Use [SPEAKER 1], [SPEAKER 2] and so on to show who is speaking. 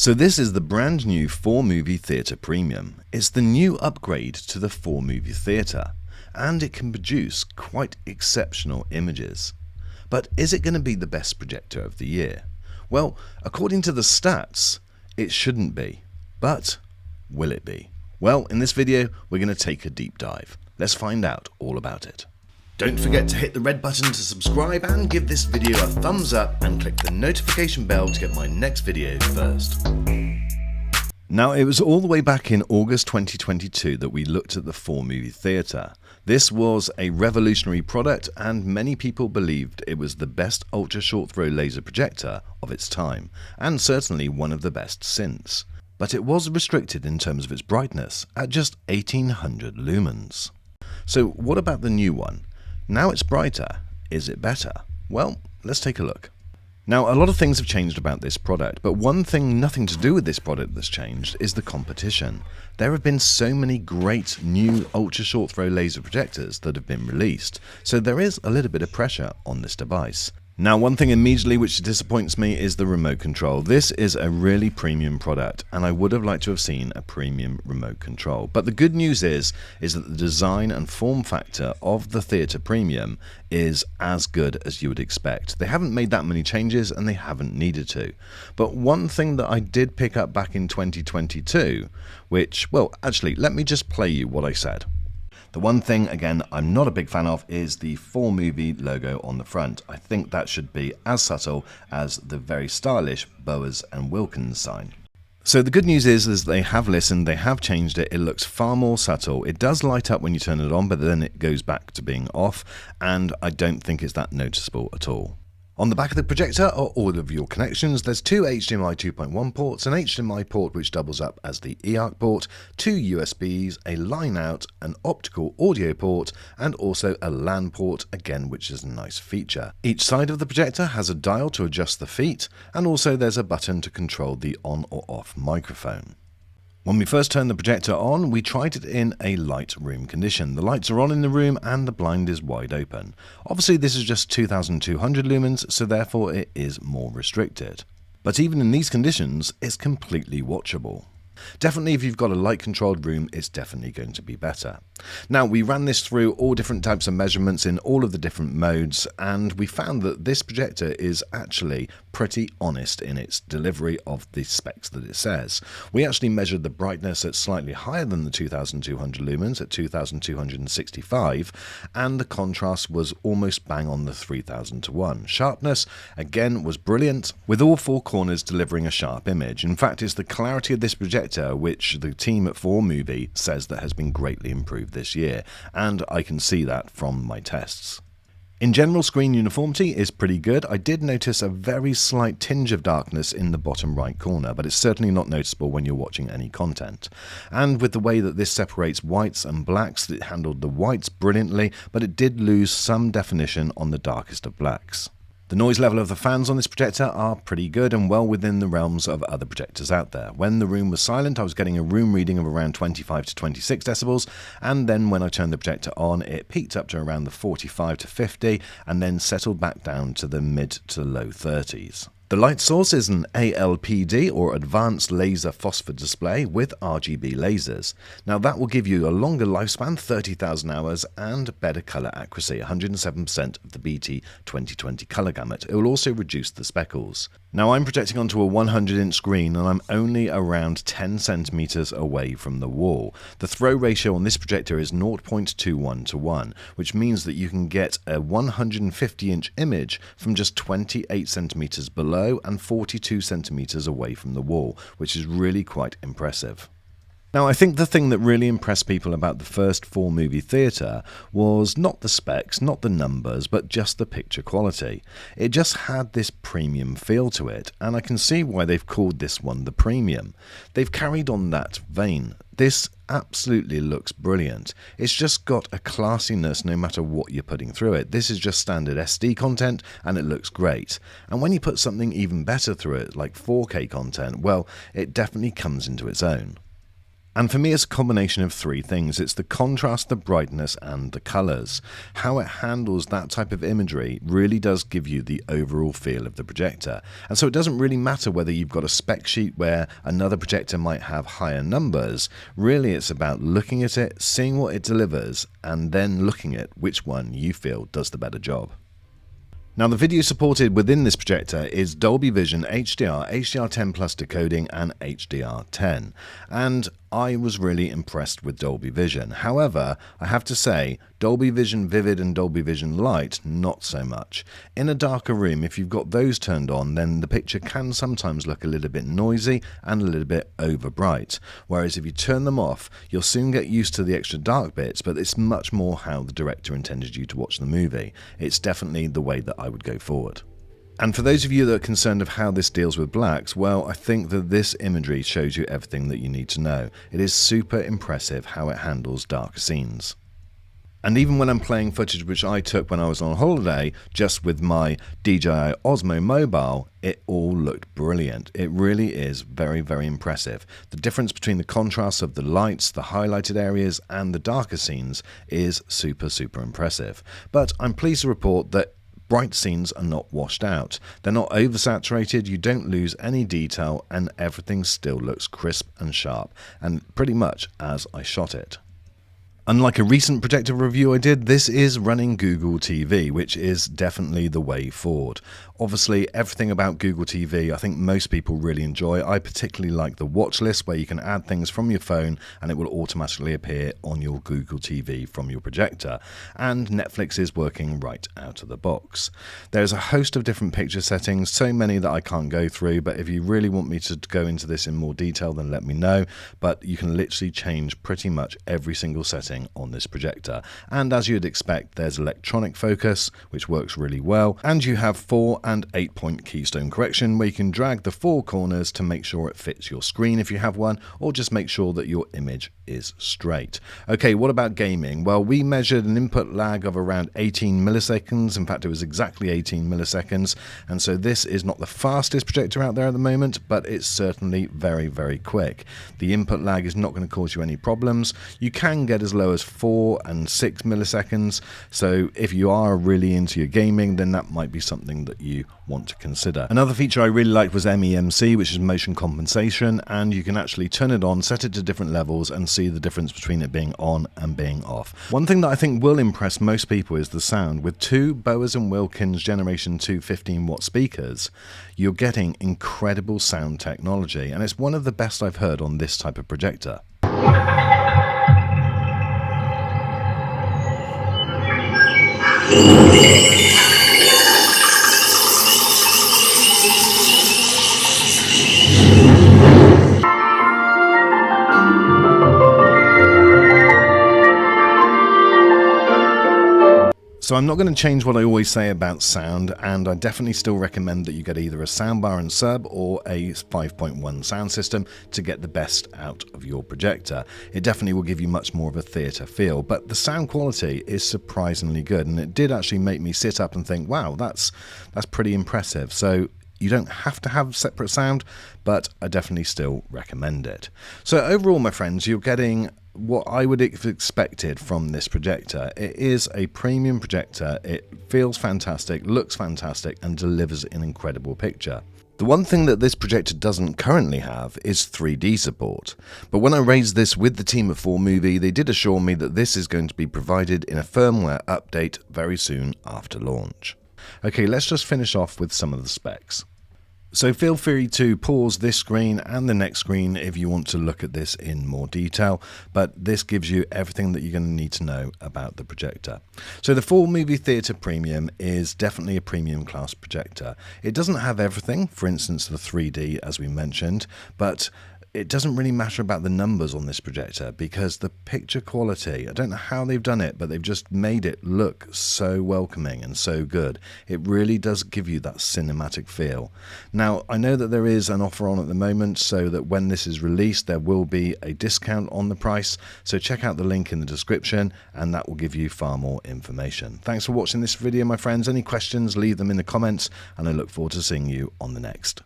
[SPEAKER 1] So this is the brand new Formovie Theatre Premium. It's the new upgrade to the Formovie Theatre, and it can produce quite exceptional images. But is it going to be the best projector of the year? Well, according to the stats, it shouldn't be. But will it be? Well, in this video, we're going to take a deep dive. Let's find out all about it. Don't forget to hit the red button to subscribe and give this video a thumbs up and click the notification bell to get my next video first. Now, it was all the way back in August 2022 that we looked at the Formovie Theatre. This was a revolutionary product and many people believed it was the best ultra short throw laser projector of its time, and certainly one of the best since. But it was restricted in terms of its brightness at just 1800 lumens. So what about the new one? Now it's brighter. Is it better? Well, let's take a look. Now, a lot of things have changed about this product, but one thing nothing to do with this product that's changed is the competition. There have been so many great new ultra short throw laser projectors that have been released, so there is a little bit of pressure on this device. Now, one thing immediately which disappoints me is the remote control. This is a really premium product, and I would have liked to have seen a premium remote control. But the good news is that the design and form factor of the Theatre Premium is as good as you would expect. They haven't made that many changes, and they haven't needed to. But one thing that I did pick up back in 2022, which, well, actually, let me just play you what I said. The one thing, again, I'm not a big fan of is the Formovie logo on the front. I think that should be as subtle as the very stylish Bowers and Wilkins sign. So the good news is they have listened, they have changed it. It looks far more subtle. It does light up when you turn it on, but then it goes back to being off, and I don't think it's that noticeable at all. On the back of the projector are all of your connections. There's two HDMI 2.1 ports, an HDMI port which doubles up as the eARC port, two USBs, a line out, an optical audio port, and also a LAN port, again, which is a nice feature. Each side of the projector has a dial to adjust the feet, and also there's a button to control the on or off microphone. When we first turned the projector on, we tried it in a light room condition. The lights are on in the room and the blind is wide open. Obviously this is just 2200 lumens, so therefore it is more restricted. But even in these conditions, it's completely watchable. Definitely if you've got a light controlled room, it's definitely going to be better. Now, we ran this through all different types of measurements in all of the different modes, and we found that this projector is actually pretty honest in its delivery of the specs that it says. We actually measured the brightness at slightly higher than the 2200 lumens at 2265, and the contrast was almost bang on the 3000:1. Sharpness, again, was brilliant, with all four corners delivering a sharp image. In fact, it's the clarity of this projector which the team at Formovie says that has been greatly improved this year, and I can see that from my tests. In general, screen uniformity is pretty good. I did notice a very slight tinge of darkness in the bottom right corner, but it's certainly not noticeable when you're watching any content. And with the way that this separates whites and blacks, it handled the whites brilliantly, but it did lose some definition on the darkest of blacks. The noise level of the fans on this projector are pretty good and well within the realms of other projectors out there. When the room was silent, I was getting a room reading of around 25 to 26 decibels, and then when I turned the projector on, it peaked up to around the 45 to 50 and then settled back down to the mid to low 30s. The light source is an ALPD or Advanced Laser Phosphor display with RGB lasers. Now that will give you a longer lifespan, 30,000 hours, and better color accuracy, 107% of the BT 2020 color gamut. It will also reduce the speckles. Now I'm projecting onto a 100-inch screen and I'm only around 10 centimeters away from the wall. The throw ratio on this projector is 0.21 to 1, which means that you can get a 150-inch image from just 28 centimeters below and 42 centimeters away from the wall, which is really quite impressive. Now, I think the thing that really impressed people about the first Formovie Theatre was not the specs, not the numbers, but just the picture quality. It just had this premium feel to it, and I can see why they've called this one the Premium. They've carried on that vein. This absolutely looks brilliant. It's just got a classiness no matter what you're putting through it. This is just standard SD content and it looks great. And when you put something even better through it, like 4K content, well, it definitely comes into its own. And for me, it's a combination of three things. It's the contrast, the brightness, and the colours. How it handles that type of imagery really does give you the overall feel of the projector. And so it doesn't really matter whether you've got a spec sheet where another projector might have higher numbers. Really, it's about looking at it, seeing what it delivers, and then looking at which one you feel does the better job. Now, the video supported within this projector is Dolby Vision HDR, HDR10 Plus decoding, and HDR10. And I was really impressed with Dolby Vision. However, I have to say, Dolby Vision Vivid and Dolby Vision Light, not so much. In a darker room, if you've got those turned on, then the picture can sometimes look a little bit noisy and a little bit over bright. Whereas if you turn them off, you'll soon get used to the extra dark bits, but it's much more how the director intended you to watch the movie. It's definitely the way that I would go forward. And for those of you that are concerned of how this deals with blacks, well, I think that this imagery shows you everything that you need to know. It is super impressive how it handles darker scenes. And even when I'm playing footage which I took when I was on holiday, just with my DJI Osmo mobile, it all looked brilliant. It really is very, very impressive. The difference between the contrast of the lights, the highlighted areas, and the darker scenes is super, super impressive. But I'm pleased to report that bright scenes are not washed out. They're not oversaturated, you don't lose any detail, and everything still looks crisp and sharp, and pretty much as I shot it. Unlike a recent projector review I did, this is running Google TV, which is definitely the way forward. Obviously, everything about Google TV I think most people really enjoy. I particularly like the watch list where you can add things from your phone and it will automatically appear on your Google TV from your projector. And Netflix is working right out of the box. There's a host of different picture settings, so many that I can't go through, but if you really want me to go into this in more detail, then let me know. But you can literally change pretty much every single setting on this projector. And as you'd expect, there's electronic focus, which works really well, and you have 4 and 8 point keystone correction where you can drag the 4 corners to make sure it fits your screen if you have one, or just make sure that your image is straight. Okay, what about gaming? Well, we measured an input lag of around 18 milliseconds. In fact, it was exactly 18 milliseconds, and so this is not the fastest projector out there at the moment, but it's certainly very, very quick. The input lag is not going to cause you any problems. You can get as low as 4 and 6 milliseconds, so if you are really into your gaming, then that might be something that you want to consider. Another feature I really liked was MEMC, which is motion compensation, and you can actually turn it on, set it to different levels, and see the difference between it being on and being off. One thing that I think will impress most people is the sound. With 2 Bowers & Wilkins Generation 2 15-watt speakers, you're getting incredible sound technology, and it's one of the best I've heard on this type of projector. So I'm not going to change what I always say about sound, and I definitely still recommend that you get either a soundbar and sub or a 5.1 sound system to get the best out of your projector. It definitely will give you much more of a theatre feel, but the sound quality is surprisingly good, and it did actually make me sit up and think, wow, that's pretty impressive. So you don't have to have separate sound, but I definitely still recommend it. So overall, my friends, you're getting what I would have expected from this projector. It is a premium projector. It feels fantastic, looks fantastic, and delivers an incredible picture. The one thing that this projector doesn't currently have is 3D support, but when I raised this with the team at Formovie, they did assure me that this is going to be provided in a firmware update very soon after launch. Okay, let's just finish off with some of the specs. So feel free to pause this screen and the next screen if you want to look at this in more detail, but this gives you everything that you're going to need to know about the projector. So the Formovie Theatre Premium is definitely a premium class projector. It doesn't have everything, for instance the 3D as we mentioned, but it doesn't really matter about the numbers on this projector because the picture quality, I don't know how they've done it, but they've just made it look so welcoming and so good. It really does give you that cinematic feel. Now, I know that there is an offer on at the moment, so that when this is released, there will be a discount on the price. So check out the link in the description and that will give you far more information. Thanks for watching this video, my friends. Any questions, leave them in the comments, and I look forward to seeing you on the next.